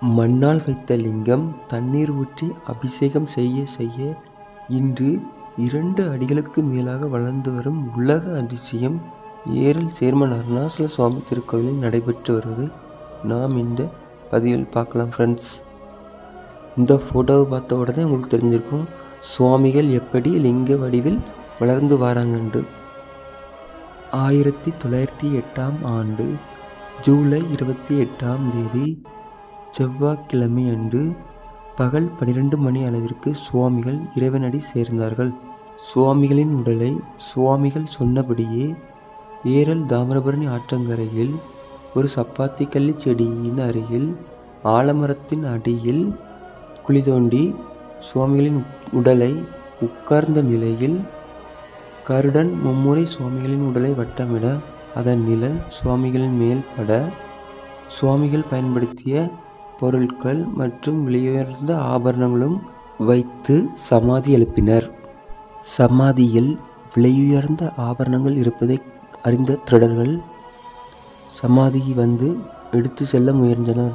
மண்ணால் வைத்த லிங்கம் தண்ணீர் ஊற்றி அபிஷேகம் செய்ய செய்ய இன்று 2 அடிகளுக்கு மேலாக வளர்ந்து வரும் உலக அதிசயம் ஏரல் சேர்மன் அருணாசல சுவாமி திருக்கோயிலில் நடைபெற்று வருவது நாம் இந்த பதிவில் பார்க்கலாம் ஃப்ரெண்ட்ஸ். இந்த ஃபோட்டோவை பார்த்த உடனே உங்களுக்கு தெரிஞ்சிருக்கும் சுவாமிகள் எப்படி லிங்க வடிவில் வளர்ந்து வராங்கன்று. 1908ஆம் ஆண்டு ஜூலை 28ஆம் தேதி செவ்வாய்க்கிழமை அன்று பகல் 12 மணி அளவிற்கு சுவாமிகள் இறைவனடி சேர்ந்தார்கள். சுவாமிகளின் உடலை சுவாமிகள் சொன்னபடியே ஏரல் தாமிரபரணி ஆற்றங்கரையில் ஒரு சப்பாத்தி கள்ளி செடியின் அருகில் ஆலமரத்தின் அடியில் குழி தோண்டி சுவாமிகளின் உடலை உட்கார்ந்த நிலையில் கருடன் மும்முறை சுவாமிகளின் உடலை வட்டமிட அதன் நிழல் சுவாமிகளின் மேல் பட சுவாமிகள் பயன்படுத்திய பொருட்கள் மற்றும் விலையுயர்ந்த ஆபரணங்களும் வைத்து சமாதி எழுப்பினர். சமாதியில் விலையுயர்ந்த ஆபரணங்கள் இருப்பதை அறிந்த திருடர்கள் சமாதியை வந்து எடுத்து செல்ல முயன்றனர்.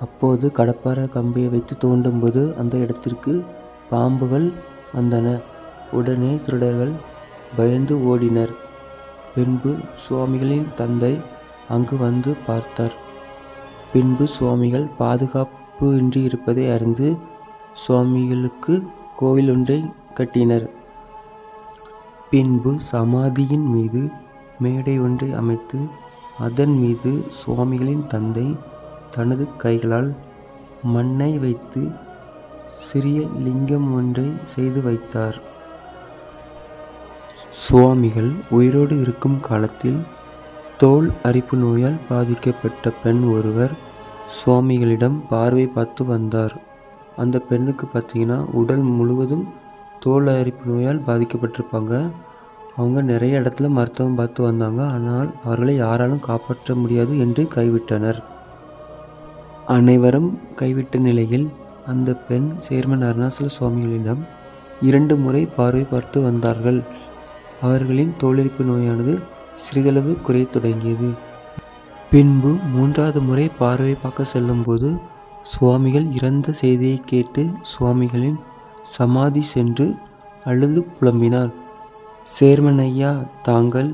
அப்போது கடப்பார கம்பியை வைத்து தோண்டும்போது அந்த இடத்திற்கு பாம்புகள் வந்தன. உடனே திருடர்கள் பயந்து ஓடினர். பின்பு சுவாமிகளின் தந்தை அங்கு வந்து பார்த்தார். பின்பு சுவாமிகள் பாதுகாப்பு இன்றி இருப்பதை அறிந்து சுவாமிகளுக்கு கோவில் ஒன்றை கட்டினர். பின்பு சமாதியின் மீது மேடை ஒன்றை அமைத்து அதன் மீது சுவாமிகளின் தந்தை தனது கைகளால் மண்ணை வைத்து சிறிய லிங்கம் ஒன்றை செய்து வைத்தார். சுவாமிகள் உயிரோடு இருக்கும் காலத்தில் தோல் அரிப்பு நோயால் பாதிக்கப்பட்ட பெண் ஒருவர் சுவாமிகளிடம் பார்வை பார்த்து வந்தார். அந்த பெண்ணுக்கு பார்த்தீங்கன்னா உடல் முழுவதும் தோல் அரிப்பு நோயால் பாதிக்கப்பட்டிருப்பாங்க. அவங்க நிறைய இடத்துல மருத்துவம் பார்த்து வந்தாங்க. ஆனால் அவர்களை யாராலும் காப்பாற்ற முடியாது என்று கைவிட்டனர். அனைவரும் கைவிட்ட நிலையில் அந்த பெண் சேர்மன் அருணாசல சுவாமிகளிடம் 2 முறை பார்வை பார்த்து வந்தார்கள். அவர்களின் தோலரிப்பு நோயானது சிறிதளவு குறைய தொடங்கியது. பின்பு 3வது முறை பார்வை பார்க்க செல்லும்போது சுவாமிகள் இறந்த செய்தியை கேட்டு சுவாமிகளின் சமாதி சென்று அழுது புலம்பினார். சேர்மன் ஐயா, தாங்கள்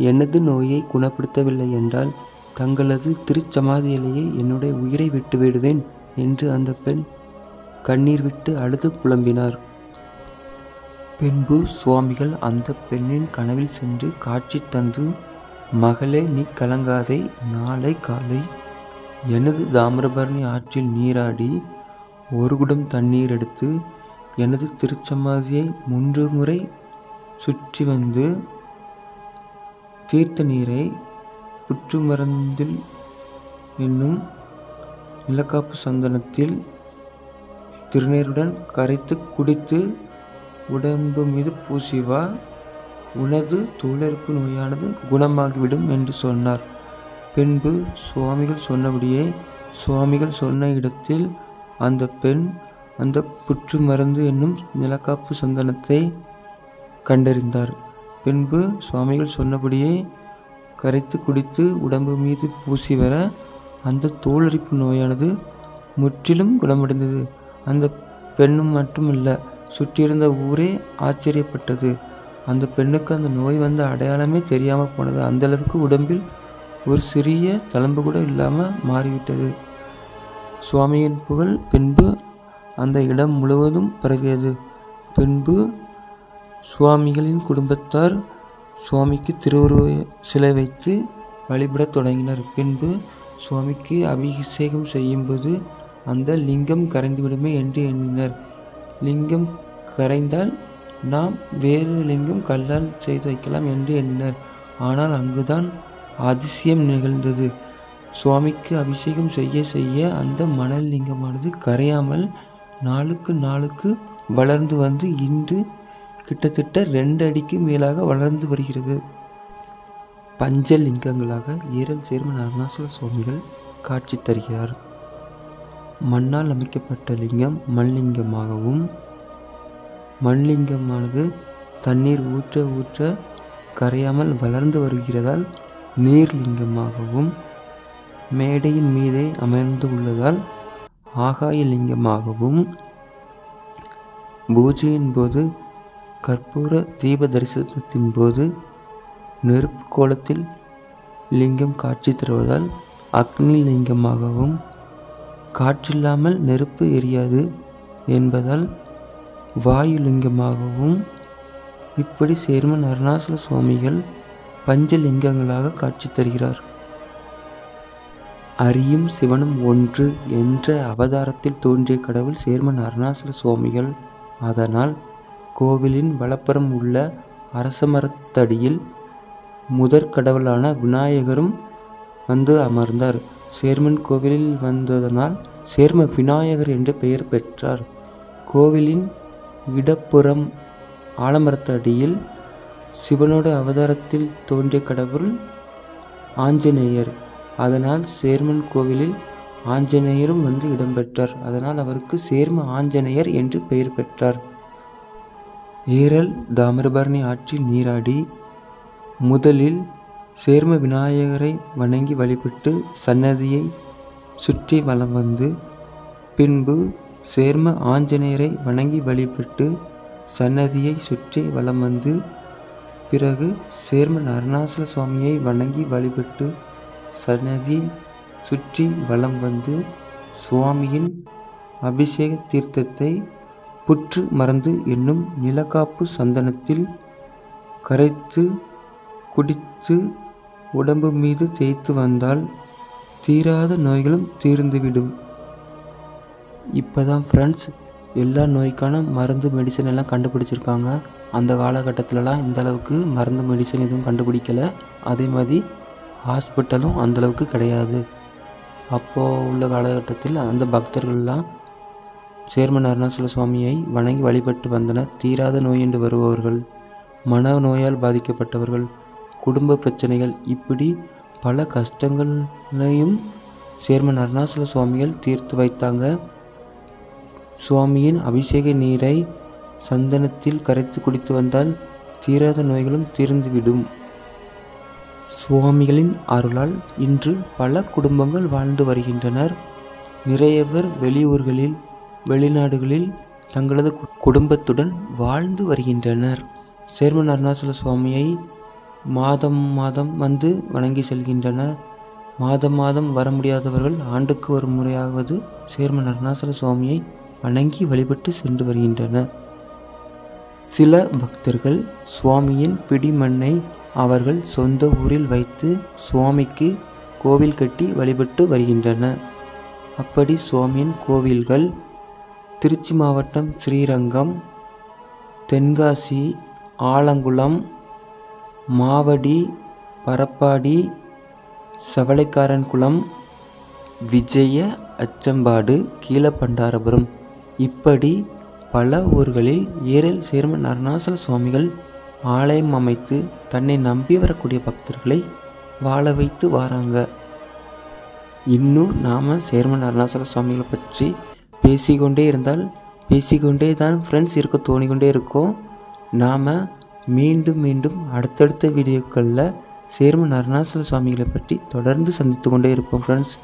எனது நோயை குணப்படுத்தவில்லை என்றால் தங்களது திருச்சமாதியிலேயே என்னுடைய உயிரை விட்டு விடுவேன் என்று அந்த பெண் கண்ணீர் விட்டு அழுது புலம்பினார். பின்பு சுவாமிகள் அந்த பெண்ணின் கனவில் சென்று காட்சி தந்து, மகளே, நீ கலங்காதே, நாளை காலை எனது தாமிரபரணி ஆற்றில் நீராடி 1 குடம் தண்ணீர் எடுத்து எனது திருச்சமாதியை 3 முறை சுற்றி வந்து தீர்த்த நீரை புற்றுமருந்தில் என்னும் நிலக்காப்பு சந்தனத்தில் திருநீருடன் கரைத்து குடித்து உடம்பு மீது பூசிவா, உனது தோலரிப்பு நோயானது குணமாகிவிடும் என்று சொன்னார். பின்பு சுவாமிகள் சொன்னபடியே சுவாமிகள் சொன்ன இடத்தில் அந்த பெண் அந்த புற்று மருந்து என்னும் நிலக்காப்பு சந்தனத்தை கண்டறிந்தார். பின்பு சுவாமிகள் சொன்னபடியே கரைத்து குடித்து உடம்பு மீது பூசி வர அந்த தோலரிப்பு நோயானது முற்றிலும் குணமடைந்தது. அந்த பெண்ணும் மட்டும் இல்லை, சுற்றியிருந்த ஊரே ஆச்சரியப்பட்டது. அந்த பெண்ணுக்கு அந்த நோய் வந்த அடையாளமே தெரியாமல் போனது. அந்தளவுக்கு உடம்பில் ஒரு சிறிய தழும்பு கூட இல்லாமல் மாறிவிட்டது. சுவாமியின் புகழ் பின்பு அந்த இடம் முழுவதும் பரவியது. பின்பு சுவாமிகளின் குடும்பத்தார் சுவாமிக்கு திருவுருவ சிலை வைத்து வழிபடத் தொடங்கினர். பின்பு சுவாமிக்கு அபிஷேகம் செய்யும்போது அந்த லிங்கம் கரைந்துவிடுமே என்று எண்ணினர். லிங்கம் கரைந்தால் நாம் வேறு லிங்கம் கல்லால் செய்து வைக்கலாம் என்று எண்ணினர். ஆனால் அங்குதான் அதிசயம் நிகழ்ந்தது. சுவாமிக்கு அபிஷேகம் செய்ய செய்ய அந்த மணல் லிங்கமானது கரையாமல் நாளுக்கு நாளுக்கு வளர்ந்து வந்து இன்று கிட்டத்தட்ட 2 அடிக்கு மேலாக வளர்ந்து வருகிறது. பஞ்சலிங்கங்களாக ஏரல் சேர்மன் அருணாசல சுவாமிகள் காட்சி தருகிறார். மண்ணால் அமைக்கப்பட்ட லிங்கம் மண்லிங்கமாகவும், மண்லிங்கமானது தண்ணீர் ஊற்ற ஊற்ற கரையாமல் வளர்ந்து வருகிறதால் நீர்லிங்கமாகவும், மேடையின் மீதே அமர்ந்து உள்ளதால் ஆகாய லிங்கமாகவும், பூஜையின் போது கற்பூர தீப தரிசனத்தின் போது நெருப்பு கோலத்தில் லிங்கம் காட்சி தருவதால் அக்னி லிங்கமாகவும், காற்றில்லாமல் நெருப்பு எரியாது என்பதால் வாயு லிங்கமாகவும், இப்படி சேர்மன் அருணாசல சுவாமிகள் பஞ்சலிங்கங்களாக காட்சி தருகிறார். அரியும் சிவனும் ஒன்று என்ற அவதாரத்தில் தோன்றிய கடவுள் சேர்மன் அருணாசல சுவாமிகள். அதனால் கோவிலின் வலப்புறம் உள்ள அரசமரத்தடியில் முதற் கடவுளான விநாயகரும் வந்து அமர்ந்தார். சேர்மன் கோவிலில் வந்ததனால் சேர்ம விநாயகர் என்று பெயர் பெற்றார். கோவிலின் இடப்புறம் ஆலமரத்தடியில் சிவனோட அவதாரத்தில் தோன்றிய கடவுள் ஆஞ்சநேயர். அதனால் சேர்மன் கோவிலில் ஆஞ்சநேயரும் வந்து இடம்பெற்றார். அதனால் அவருக்கு சேர்ம ஆஞ்சநேயர் என்று பெயர் பெற்றார். ஏரல் தாமிரபரணி ஆற்றில் நீராடி முதலில் சேர்ம விநாயகரை வணங்கி வழிபட்டு சன்னதியை சுற்றி வலம் வந்து, பின்பு சேர்ம ஆஞ்சநேயரை வணங்கி வழிபட்டு சன்னதியை சுற்றி வலம் வந்து, பிறகு சேர்மன் அருணாசல சுவாமியை வணங்கி வழிபட்டு சன்னதியை சுற்றி வலம் வந்து சுவாமியின் அபிஷேக தீர்த்தத்தை புற்று மருந்து என்னும் நிலக்காப்பு சந்தனத்தில் கரைத்து குடித்து உடம்பு மீது தேய்த்து வந்தால் தீராத நோய்களும் தீர்ந்துவிடும். இப்போதான் ஃப்ரெண்ட்ஸ் எல்லா நோய்க்கான மருந்து மெடிசன் எல்லாம் கண்டுபிடிச்சிருக்காங்க. அந்த காலகட்டத்திலலாம் இந்த அளவுக்கு மருந்து மெடிசன் எதுவும் கண்டுபிடிக்கலை. அதே மாதிரி ஹாஸ்பிட்டலும் அந்தளவுக்கு கிடையாது. அப்போது உள்ள காலகட்டத்தில் அந்த பக்தர்கள்லாம் சேர்மன் அருணாசல சுவாமியை வணங்கி வழிபட்டு வந்தனர். தீராத நோய் என்று வருபவர்கள், மன நோயால் பாதிக்கப்பட்டவர்கள், குடும்ப பிரச்சனைகள், இப்படி பல கஷ்டங்களையும் சேர்மன் அருணாசல சுவாமிகள் தீர்த்து வைத்தாங்க. சுவாமியின் அபிஷேக நீரை சந்தனத்தில் கரைத்து குடித்து வந்தால் தீராத நோய்களும் தீர்ந்துவிடும். சுவாமிகளின் அருளால் இன்று பல குடும்பங்கள் வாழ்ந்து வருகின்றனர். நிறைய பேர் வெளியூர்களில், வெளிநாடுகளில் தங்களது குடும்பத்துடன் வாழ்ந்து வருகின்றனர். சேர்மன் அருணாசல சுவாமியை மாதம் மாதம் வந்து வணங்கி செல்கின்றனர். மாதம் மாதம் வர முடியாதவர்கள் ஆண்டுக்கு ஒரு முறையாவது சேர்மன் அருணாசல சுவாமியை வணங்கி வழிபட்டு சென்று வருகின்றனர். சில பக்தர்கள் சுவாமியின் பிடிமண்ணை அவர்கள் சொந்த ஊரில் வைத்து சுவாமிக்கு கோவில் கட்டி வழிபட்டு வருகின்றனர். அப்படி சுவாமியின் கோவில்கள் திருச்சி மாவட்டம் ஸ்ரீரங்கம், தென்காசி, ஆலங்குளம், மாவடி, பரப்பாடி, சவளைக்காரன்குளம், விஜய அச்சம்பாடு, கீழப்பண்டாரபுரம், இப்படி பல ஊர்களில் ஏரல் சேர்மன் அருணாசல சுவாமிகள் ஆலயம் அமைத்து தன்னை நம்பி வரக்கூடிய பக்தர்களை வாழ வைத்து வராங்க. இன்னும் நாம் சேர்மன் அருணாசல சுவாமிகளை பற்றி பேசிக்கொண்டே இருந்தால் பேசிக்கொண்டே தான் ஃப்ரெண்ட்ஸ் இருக்க தோணிக்கொண்டே இருக்கும். நாம் மீண்டும் மீண்டும் அடுத்தடுத்த வீடியோக்களில் சேர்மன் அருணாசல சுவாமிகளை பற்றி தொடர்ந்து சந்தித்து கொண்டே இருப்போம் ஃப்ரெண்ட்ஸ்.